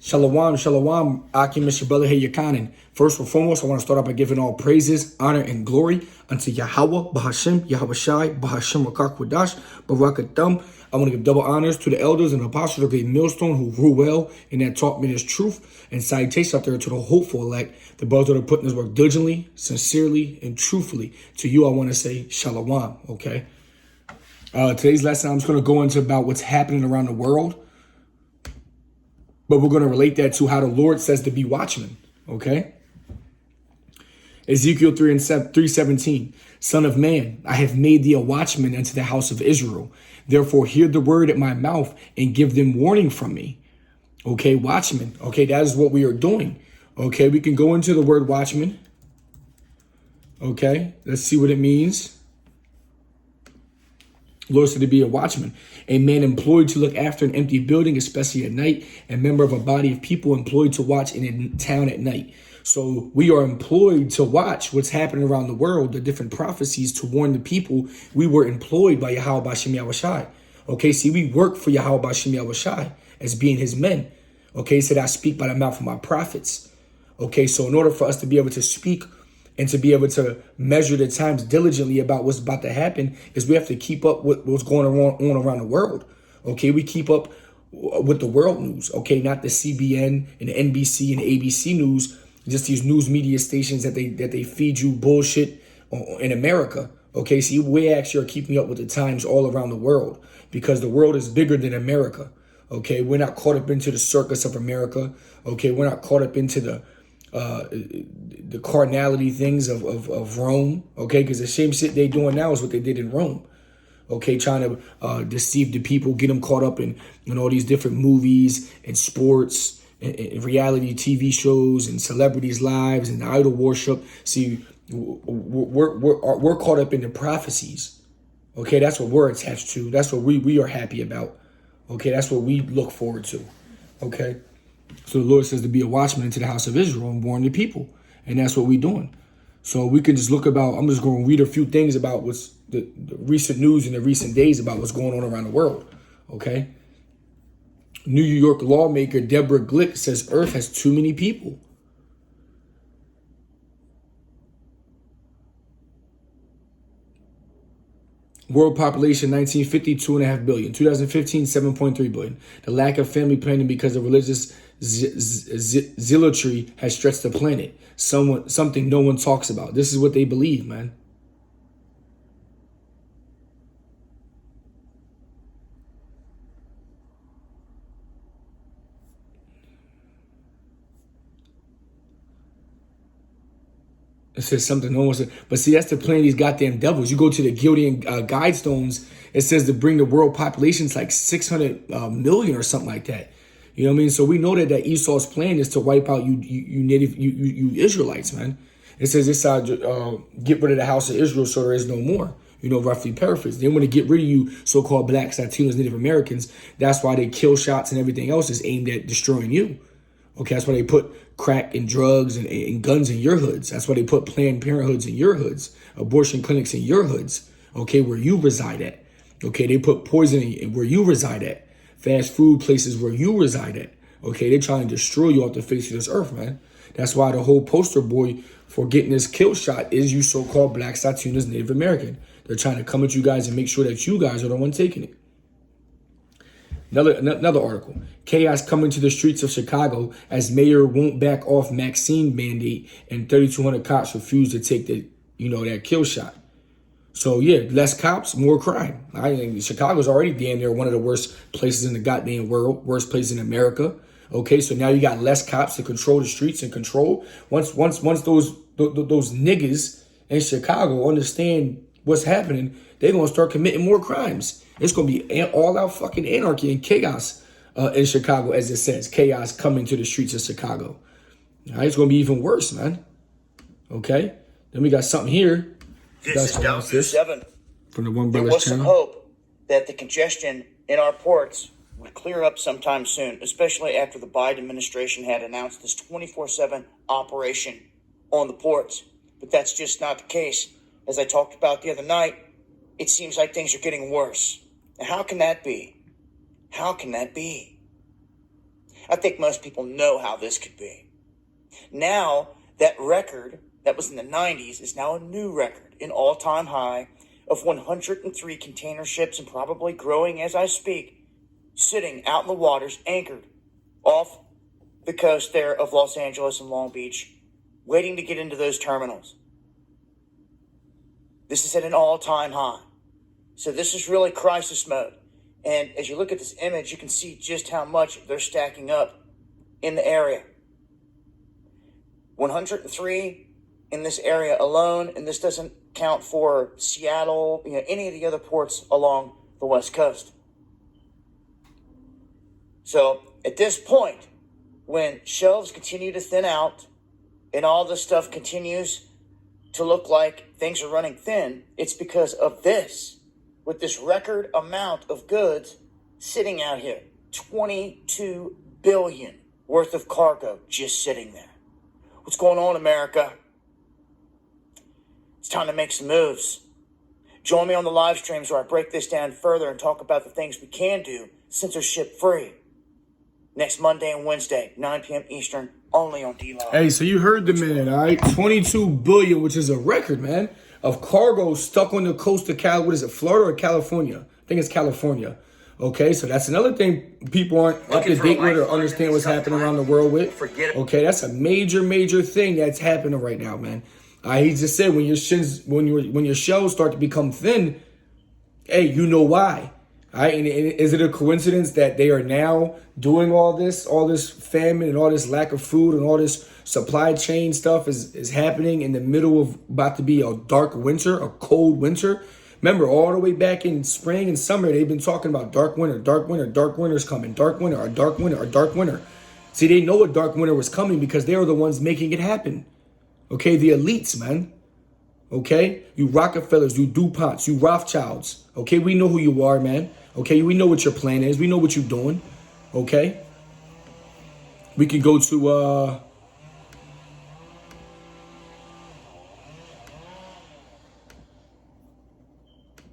Shalom, shalom, Akim Mishabella Yakanin. First and foremost, I want to start out by giving all praises, honor, and glory unto Yahweh, Bahashem, Yahweh Shai, Bahashem Rakakwadash, Barakatham. I want to give double honors to the elders and apostles of the great millstone who rule well and that taught me this truth. And salutations out there to the hopeful elect, the brothers that are putting this work diligently, sincerely, and truthfully. To you, I want to say shalom, okay? Today's lesson, I'm just going to go into about what's happening around the world. But we're going to relate that to how the Lord says to be watchmen, okay? Ezekiel 3:17, Son of man, I have made thee a watchman unto the house of Israel. Therefore, hear the word at my mouth and give them warning from me. Okay, watchmen. Okay, that is what we are doing. Okay, we can go into the word watchman. Okay, let's see what it means. Lord said to be a watchman, a man employed to look after an empty building, especially at night, a member of a body of people employed to watch in a town at night. So we are employed to watch what's happening around the world, the different prophecies to warn the people. We were employed by Yahweh Bashem Yahweh Shai. Okay, see, we work for Yahweh Bashem Yahweh Shai as being his men. Okay, so that I speak by the mouth of my prophets. Okay, so in order for us to be able to speak and to be able to measure the times diligently about what's about to happen is we have to keep up with what's going on around the world. Okay, we keep up with the world news. Okay, not the CBN and the NBC and the ABC news, just these news media stations that they feed you bullshit in America. Okay, see, we actually are keeping up with the times all around the world because the world is bigger than America. Okay, we're not caught up into the circus of America. Okay, we're not caught up into the carnality things of Rome, okay? Because the same shit they doing now is what they did in Rome, okay? Trying to deceive the people, get them caught up in all these different movies and sports and reality TV shows and celebrities' lives and idol worship. See, we're caught up in the prophecies, okay? That's what we're attached to. That's what we are happy about, okay? That's what we look forward to, okay? So the Lord says to be a watchman into the house of Israel and warn the people. And that's what we're doing. So we can just look about, I'm just going to read a few things about what's the recent news in the recent days about what's going on around the world. Okay. New York lawmaker Deborah Glick says Earth has too many people. World population 1950, 2.5 billion. 2015, 7.3 billion. The lack of family planning because of religious zealotry has stretched the planet. Something no one talks about. This is what they believe, man. It says something no one said. But see, that's the plan of these goddamn devils. You go to the Gildean Guidestones, it says to bring the world population to like 600 million or something like that. You know what I mean? So we know that Esau's plan is to wipe out you Israelites, man. It says this side, get rid of the house of Israel so there is no more. Roughly paraphrase. They want to get rid of you so-called blacks, Latinos, Native Americans. That's why they kill shots and everything else is aimed at destroying you. Okay, that's why they put crack and drugs and guns in your hoods. That's why they put Planned Parenthoods in your hoods, abortion clinics in your hoods, okay, where you reside at. Okay, they put poison in where you reside at. Fast food places where you reside at. Okay, they're trying to destroy you off the face of this earth, man. That's why the whole poster boy for getting this kill shot is you so-called blacks, Latinos, Native American. They're trying to come at you guys and make sure that you guys are the one taking it. Another article. Chaos coming to the streets of Chicago as mayor won't back off vaccine mandate and 3,200 cops refuse to take that kill shot. So yeah, less cops, more crime. I think Chicago's already damn near one of the worst places in the goddamn world, worst place in America. Okay, so now you got less cops to control the streets and control. Once those niggas in Chicago understand what's happening, they're gonna start committing more crimes. It's going to be all out fucking anarchy and chaos in Chicago, as it says. Chaos coming to the streets of Chicago. All right, it's going to be even worse, man. Okay? Then we got something here. This is Delta 7. From the One There Brothers was some channel. hope that the congestion in our ports would clear up sometime soon, especially after the Biden administration had announced this 24/7 operation on the ports. But that's just not the case. As I talked about the other night, it seems like things are getting worse. Now, how can that be? How can that be? I think most people know how this could be. Now, that record that was in the 90s is now a new record, an all-time high of 103 container ships, and probably growing as I speak, sitting out in the waters, anchored off the coast there of Los Angeles and Long Beach, waiting to get into those terminals. This is at an all-time high. So this is really crisis mode. And as you look at this image, you can see just how much they're stacking up in the area. 103 in this area alone, and this doesn't count for Seattle, any of the other ports along the West Coast. So at this point, when shelves continue to thin out and all this stuff continues to look like things are running thin, it's because of this, with this record amount of goods sitting out here. 22 billion worth of cargo just sitting there. What's going on, America? It's time to make some moves. Join me on the live streams where I break this down further and talk about the things we can do censorship free. Next Monday and Wednesday, 9 p.m. Eastern, only on D-Live. Hey, so you heard the man, all right? 22 billion, which is a record, man, of cargo stuck on the coast of what is it, Florida or California? I think it's California. Okay, so that's another thing people aren't up to date with or understand what's happening around the world with. Okay, that's a major thing that's happening right now, man. He just said when your shells start to become thin, hey, you know why. All right, and is it a coincidence that they are now doing all this famine and all this lack of food and all this supply chain stuff is happening in the middle of about to be a dark winter, a cold winter? Remember, all the way back in spring and summer, they've been talking about dark winter's coming, dark winter. See, they know a dark winter was coming because they are the ones making it happen. Okay, the elites, man. Okay, you Rockefellers, you DuPonts, you Rothschilds. Okay, we know who you are, man. Okay, we know what your plan is. We know what you're doing. Okay, we can go to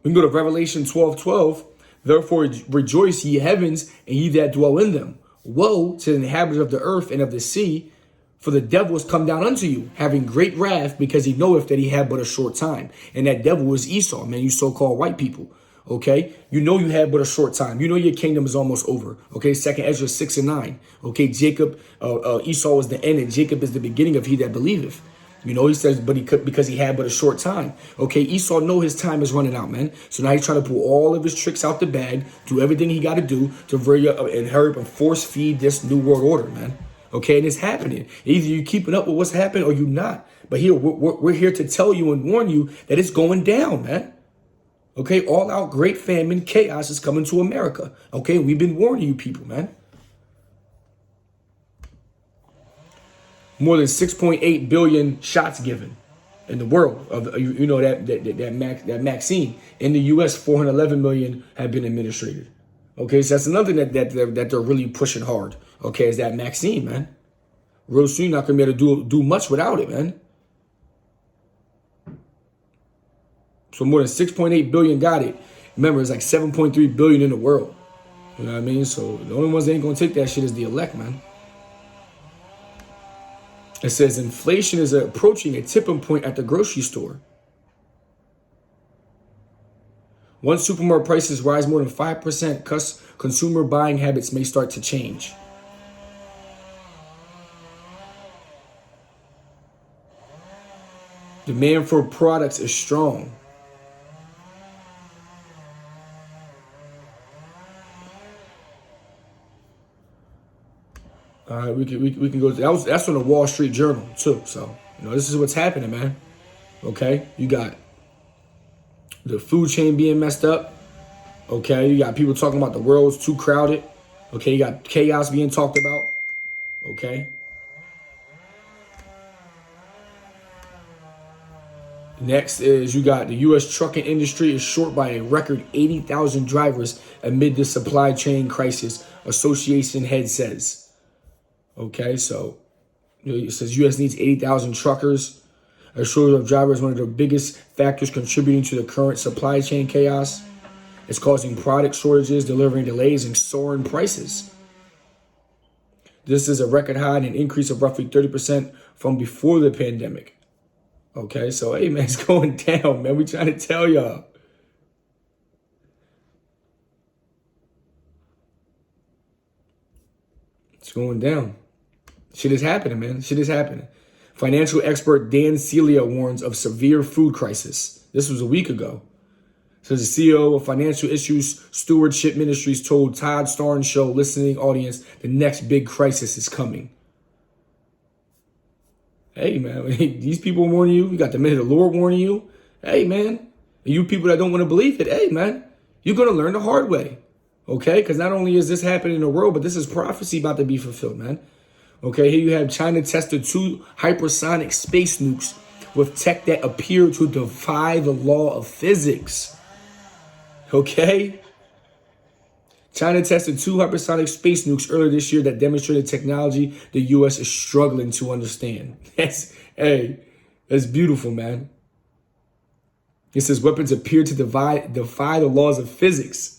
we can go to Revelation 12:12. Therefore rejoice, ye heavens, and ye that dwell in them. Woe to the inhabitants of the earth and of the sea, for the devil is come down unto you, having great wrath, because he knoweth that he had but a short time. And that devil is Esau, man, you so-called white people. Okay, you know you had but a short time. You know your kingdom is almost over. Okay, 2 Ezra 6 and 9. Okay, Jacob, Esau was the end, and Jacob is the beginning of he that believeth. You know, he says, but he could because he had but a short time. Okay, Esau know his time is running out, man. So now he's trying to pull all of his tricks out the bag, do everything he got to do to hurry up and force feed this new world order, man. Okay, and it's happening. Either you keeping up with what's happening or you not. But here we're here to tell you and warn you that it's going down, man. Okay, all out great famine, chaos is coming to America. Okay, we've been warning you people, man. More than 6.8 billion shots given in the world of that vaccine. In the U.S., 411 million have been administered. Okay, so that's another thing that they're really pushing hard. Okay, is that vaccine, man. Real soon, you're not gonna be able to do much without it, man. So more than 6.8 billion got it. Remember, it's like 7.3 billion in the world. You know what I mean? So the only ones that ain't gonna take that shit is the elect, man. It says inflation is approaching a tipping point at the grocery store. Once supermarket prices rise more than 5%, consumer buying habits may start to change. Demand for products is strong. We can go. That's on the Wall Street Journal too. So this is what's happening, man. Okay, you got the food chain being messed up. Okay, you got people talking about the world's too crowded. Okay, you got chaos being talked about. Okay. Next is you got the U.S. trucking industry is short by a record 80,000 drivers amid the supply chain crisis, association head says. Okay, so it says U.S. needs 80,000 truckers. A shortage of drivers is one of the biggest factors contributing to the current supply chain chaos. It's causing product shortages, delivering delays, and soaring prices. This is a record high and an increase of roughly 30% from before the pandemic. Okay, so hey man, it's going down, man. We trying to tell y'all. It's going down. Shit is happening, man. Shit is happening. Financial expert Celia warns of severe food crisis. This was a week ago. So the CEO of Financial Issues Stewardship Ministries told Todd Starnes' show listening audience the next big crisis is coming. Hey, man, these people warning you. You got the men of the Lord warning you. Hey, man, you people that don't want to believe it, hey, man, you're going to learn the hard way. Okay, because not only is this happening in the world, but this is prophecy about to be fulfilled, man. Okay, here you have China tested 2 hypersonic space nukes with tech that appear to defy the law of physics. Okay? China tested 2 hypersonic space nukes earlier this year that demonstrated technology the U.S. is struggling to understand. That's beautiful, man. It says weapons appear to defy the laws of physics.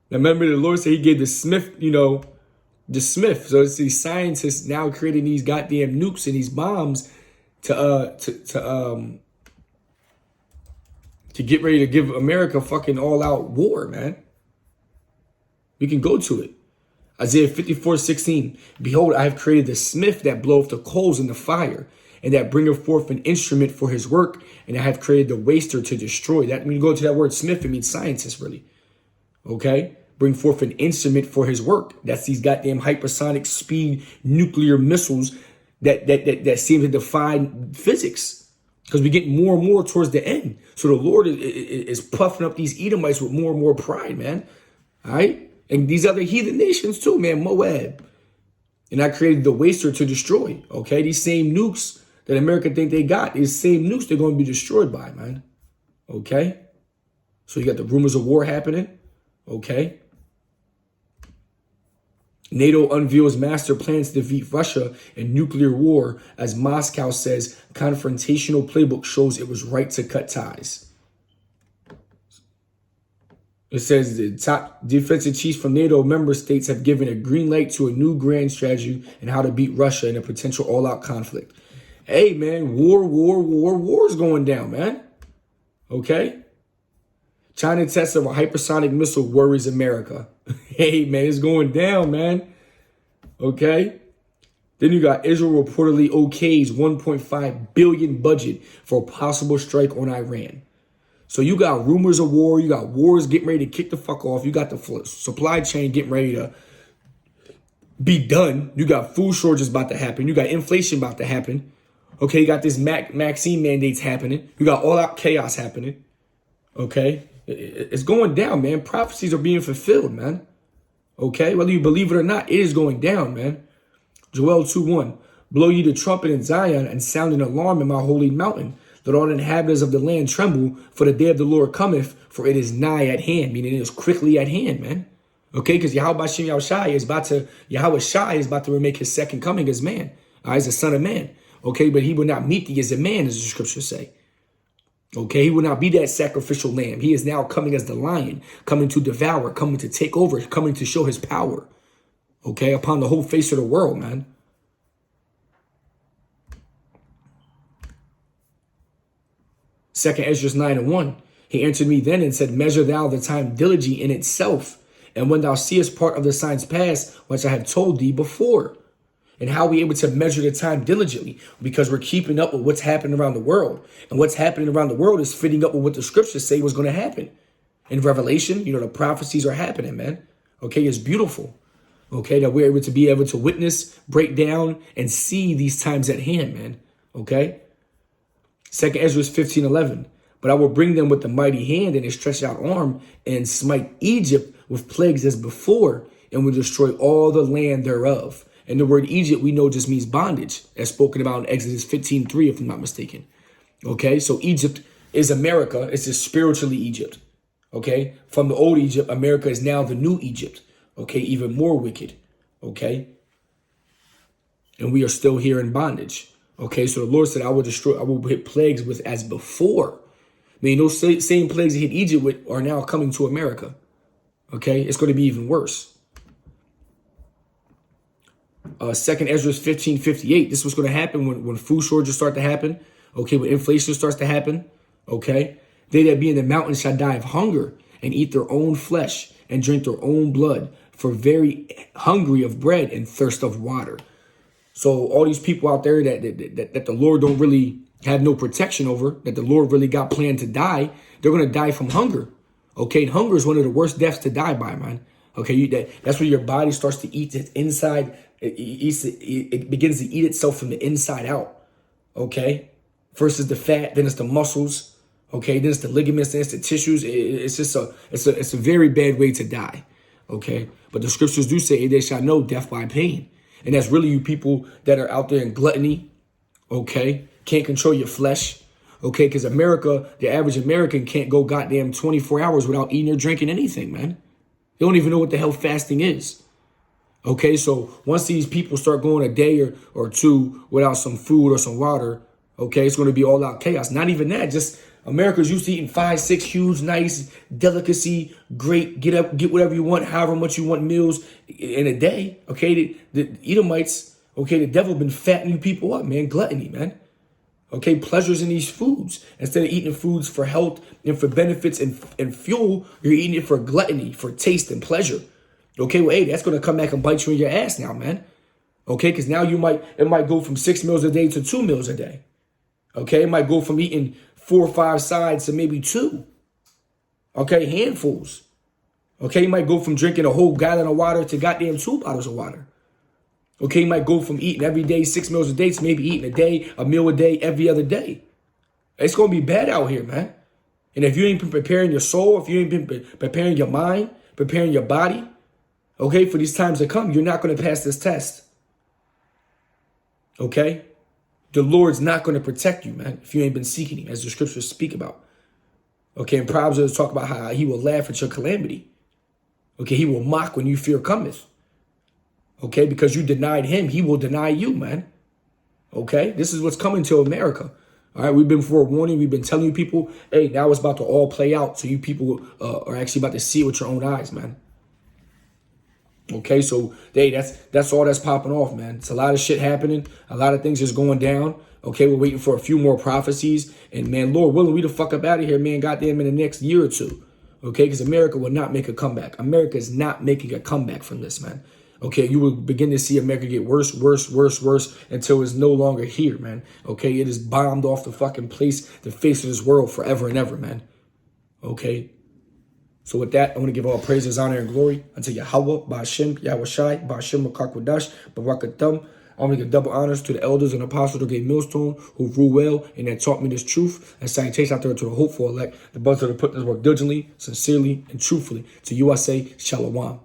Now, remember, the Lord said he gave the Smith, the Smith. So it's these scientists now creating these goddamn nukes and these bombs to get ready to give America fucking all-out war, man. We can go to it. Isaiah 54:16. Behold, I have created the smith that bloweth the coals in the fire, and that bringeth forth an instrument for his work, and I have created the waster to destroy. That when you go to that word smith, it means scientist, really. Okay? Bring forth an instrument for his work. That's these goddamn hypersonic speed nuclear missiles that seem to defy physics. Because we get more and more towards the end. So the Lord is puffing up these Edomites with more and more pride, man. All right? And these other heathen nations too, man. Moab. And I created the waster to destroy. Okay? These same nukes that America think they got, these same nukes they're going to be destroyed by, man. Okay? So you got the rumors of war happening. Okay? NATO unveils master plans to defeat Russia in nuclear war as Moscow says confrontational playbook shows it was right to cut ties. It says the top defensive chiefs from NATO member states have given a green light to a new grand strategy and how to beat Russia in a potential all-out conflict. Hey, man, war is going down, man. Okay? China test of a hypersonic missile worries America. Hey, man, it's going down, man. Okay? Then you got Israel reportedly okays $1.5 billion budget for a possible strike on Iran. So you got rumors of war. You got wars getting ready to kick the fuck off. You got the supply chain getting ready to be done. You got food shortages about to happen. You got inflation about to happen. Okay, you got this vaccine mandates happening. You got all out chaos happening. Okay? It's going down, man. Prophecies are being fulfilled, man. Okay? Whether you believe it or not, it is going down, man. Joel 2:1. Blow ye the trumpet in Zion and sound an alarm in my holy mountain. Let all the inhabitants of the land tremble, for the day of the Lord cometh, for it is nigh at hand, meaning it is quickly at hand, man. Okay? Because Yahweh Shai is about to remake his second coming as man. He's the son of man. Okay? But he will not meet thee as a man, as the scriptures say. Okay, he will not be that sacrificial lamb. He is now coming as the lion, coming to devour, coming to take over, coming to show his power. Okay, upon the whole face of the world, man. Second Ezra 9:1. He answered me then and said, measure thou the time diligently in itself, and when thou seest part of the signs past, which I have told thee before. And how are we able to measure the time diligently? Because we're keeping up with what's happening around the world. And what's happening around the world is fitting up with what the scriptures say was going to happen. In Revelation, the prophecies are happening, man. Okay, it's beautiful. Okay, that we're able to witness, break down, and see these times at hand, man. Okay? 2 Ezra 15:11. But I will bring them with the mighty hand and a stretched out arm and smite Egypt with plagues as before and will destroy all the land thereof. And the word Egypt, we know, just means bondage, as spoken about in Exodus 15:3, if I'm not mistaken. Okay, so Egypt is America. It's just spiritually Egypt. Okay, from the old Egypt, America is now the new Egypt. Okay, even more wicked. Okay, and we are still here in bondage. Okay, so the Lord said, I will hit plagues with as before. I mean, those same plagues that hit Egypt with are now coming to America. Okay, it's going to be even worse. Second Ezra 15:58. This is what's going to happen when food shortages start to happen. Okay, when inflation starts to happen. Okay, they that be in the mountains shall die of hunger and eat their own flesh and drink their own blood, for very hungry of bread and thirst of water. So all these people out there that the Lord don't really have no protection over, that the Lord really got planned to die, they're going to die from hunger. Okay, and hunger is one of the worst deaths to die by, man. Okay, that's where your body starts to eat its inside. It begins to eat itself from the inside out. Okay, first is the fat, then it's the muscles. Okay, then it's the ligaments, then it's the tissues. It's just it's a very bad way to die. Okay, but the scriptures do say they shall know death by pain, and that's really you people that are out there in gluttony. Okay, can't control your flesh. Okay, because America, the average American can't go goddamn 24 hours without eating or drinking anything, man. They don't even know what the hell fasting is. Okay, so once these people start going a day or two without some food or some water, okay, it's going to be all out chaos. Not even that, just America's used to eating 5, 6 huge, nice, delicacy, great, get whatever you want, however much you want meals in a day. Okay, the Edomites, okay, the devil been fattening people up, man, gluttony, man. Okay, pleasures in these foods. Instead of eating foods for health and for benefits and fuel, you're eating it for gluttony, for taste and pleasure. Okay, well, hey, that's going to come back and bite you in your ass now, man. Okay, because now it might go from 6 meals a day to 2 meals a day. Okay, it might go from eating 4 or 5 sides to maybe 2. Okay, handfuls. Okay, you might go from drinking a whole gallon of water to goddamn 2 bottles of water. Okay, you might go from eating every day 6 meals a day to maybe eating a meal a day, every other day. It's going to be bad out here, man. And if you ain't been preparing your soul, if you ain't been preparing your mind, preparing your body, okay, for these times to come, you're not going to pass this test. Okay? The Lord's not going to protect you, man, if you ain't been seeking him, as the scriptures speak about. Okay, and Proverbs talk about how he will laugh at your calamity. Okay, he will mock when you fear cometh. Okay, because you denied him, he will deny you, man. Okay, this is what's coming to America. All right, we've been forewarning. We've been telling you people, hey, now it's about to all play out. So you people are actually about to see it with your own eyes, man. Okay, so hey, that's all that's popping off, man. It's a lot of shit happening. A lot of things is going down. Okay, we're waiting for a few more prophecies. And man, Lord willing, we the fuck up out of here, man, goddamn, in the next year or two. Okay, because America will not make a comeback. America is not making a comeback from this, man. Okay, you will begin to see America get worse, worse, worse, worse until it's no longer here, man. Okay, it is bombed off the fucking the face of this world forever and ever, man. Okay. So with that, I want to give all praises, honor, and glory unto Yahweh, Ba'ashem, Yahushai, Ba'ashem, Makakwadash, Barakathum. I want to give double honors to the elders and apostles of Gate Millstone who rule well and that taught me this truth. And salutations out there to the hopeful elect, the brothers that are putting this work diligently, sincerely, and truthfully. To you I say, Shalom.